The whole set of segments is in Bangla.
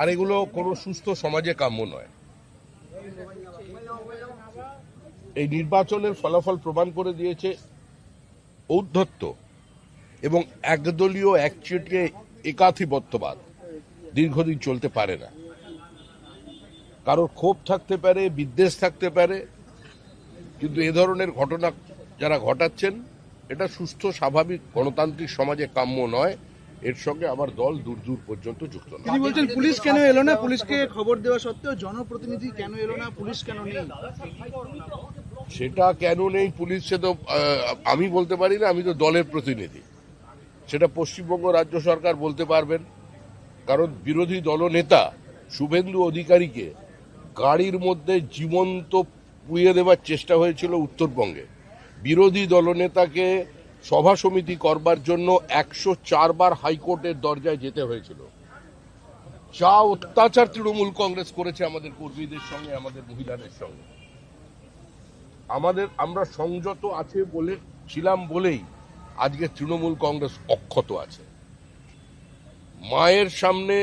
আর এগুলো কোনো সুস্থ সমাজে কাম্য নয়। এই নির্বাচনের ফলাফল প্রমাণ করে দিয়েছে ঔদ্ধত্য এবং একদলীয় একচেটিয়া একাধিপত্যবাদ দীর্ঘদিন চলতে পারে না। কারোর ক্ষোভ থাকতে পারে, বিদ্বেষ থাকতে পারে, কিন্তু এ ধরনের ঘটনা যারা ঘটাচ্ছেন এটা সুস্থ স্বাভাবিক গণতান্ত্রিক সমাজে কাম্য নয়। এর সঙ্গে আমার দল দূর দূর পর্যন্ত যুক্ত নয়। তিনি বলছেন পুলিশ কেন এলো না, পুলিশকে খবর দেওয়া সত্ত্বেও জনপ্রতিনিধি কেন এলো না, পুলিশ কেন নেই? সেটা কেন নেই পুলিশ, সে তো আমি বলতে পারি না, আমি তো দলের প্রতিনিধি। সেটা পশ্চিমবঙ্গ রাজ্য সরকার বলতে পারবেন, কারণ বিরোধী দলনেতা শুভেন্দু অধিকারীকে গাড়ির মধ্যে জীবন্ত পুড়িয়ে দেওয়ার চেষ্টা হয়েছিল উত্তরবঙ্গে। বিরোধী দলনেতাকে সভা সমিতি করবার জন্য 104 বার হাইকোর্টের দরজায় যেতে হয়েছিল। যা অত্যাচার তৃণমূল কংগ্রেস করেছে আমাদের কর্মীদের সঙ্গে, আমাদের মহিলাদের সঙ্গে, আমরা সংযত আছে ছিলাম বলেই আজকে তৃণমূল কংগ্রেস অক্ষত আছে। মায়ের সামনে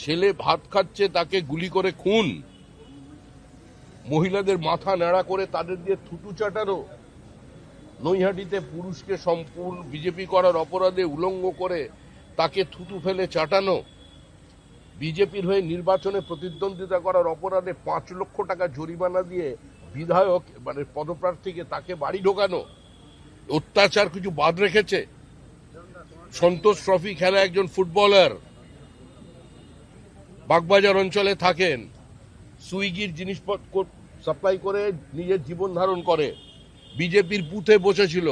ছেলে ভাত খাচ্ছে, তাকে গুলি করে খুন, মহিলাদের মাথা ন্যাড়া করে তাদের দিয়ে থুতু চাটানো, নৈহাটিতে পুরুষকে সম্পূর্ণ বিজেপি করার অপরাধে উলঙ্গ করে তাকে থুতু ফেলে চাটানো, বিজেপির হয়ে নির্বাচনে প্রতিদ্বন্দ্বিতা করার অপরাধে 5 লক্ষ টাকা জরিমানা দিয়ে বিধায়ক মানে পদপ্রার্থীকে তাকে বাড়ি ঢোকানো, অত্যাচার কিছু বাদ রেখেছে? সন্তোষ ট্রফি খেলা একজন ফুটবলার বাগবাজার অঞ্চলে থাকেন, সুইগির জিনিসপত্র সাপ্লাই করে নিজের জীবন ধারণ করে, বিজেপির বুথে বসেছিল,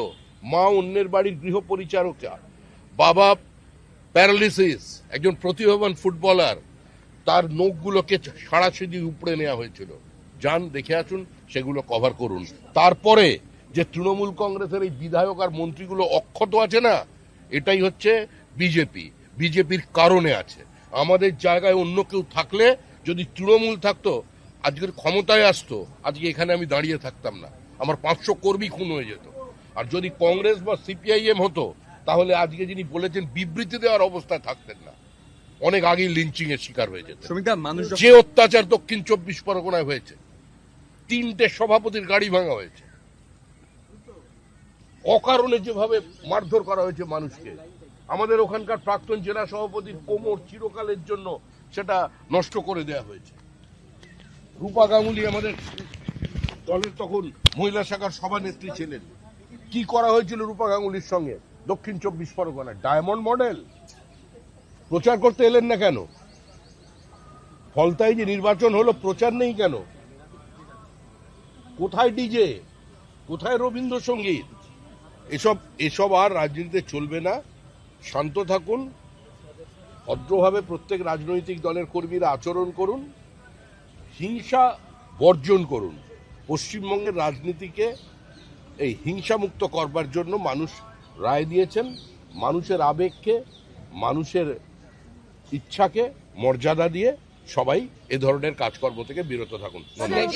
মা অন্যের বাড়ির গৃহ পরিচারিকা, বাবা প্যারালিসিস, একজন প্রতিভাবান ফুটবলার, তার নখগুলোকে সারাশিদি উপড়ে নেওয়া হয়েছিল। যান দেখে আসুন, সেগুলো কভার করুন। তারপরে যে তৃণমূল কংগ্রেসের এই বিধায়ক আর মন্ত্রীগুলো অক্ষত আছে না, এটাই হচ্ছে বিজেপির কারণে আছে। আমাদের জায়গায় অন্য কেউ থাকলে, যদি তৃণমূল থাকতো, আজকের ক্ষমতায় আসতো, আজকে এখানে আমি দাঁড়িয়ে থাকতাম না, আমার 500 কর্মী খুন হয়ে যেত। আর যদি কংগ্রেস বা সিপিআইএম হতো, তাহলে আজকে যিনি বলেছেন বিবৃতি দেওয়ার অবস্থায় থাকতেন না, অনেক আগেই লিঞ্চিং এর শিকার হয়ে যেত। যে অত্যাচার দক্ষিণ 24 পরগনায় হয়েছে, 3টে সভাপতির গাড়ি ভাঙা হয়েছে, অকারণে যেভাবে মারধর করা হয়েছে মানুষকে, আমাদের ওখানকার প্রাক্তন জেলা সভাপতির কোমর চিরকালের জন্য সেটা নষ্ট করে দেওয়া হয়েছে। রূপা গাঙ্গুলি আমাদের দলের তখন মহিলা শাখার সভানেত্রী ছিলেন, কি করা হয়েছিল রূপা গাঙ্গুলির সঙ্গে দক্ষিণ 24 পরগনায়? ডায়মন্ড মডেল প্রচার করতে এলেন না কেন? ফলতায় যে নির্বাচন হলো, প্রচার নেই কেন? কোথায় ডিজে, কোথায় রবীন্দ্রসঙ্গীত? এসব আর রাজনীতিতে চলবে না। শান্ত থাকুন, ভদ্রভাবে প্রত্যেক রাজনৈতিক দলের কর্মীরা আচরণ করুন, হিংসা বর্জন করুন। পশ্চিমবঙ্গের রাজনীতিকে এই হিংসামুক্ত করবার জন্য মানুষ রায় দিয়েছেন। মানুষের আবেগকে, মানুষের ইচ্ছাকে মর্যাদা দিয়ে সবাই এ ধরনের কাজকর্ম থেকে বিরত থাকুন। ধন্যবাদ।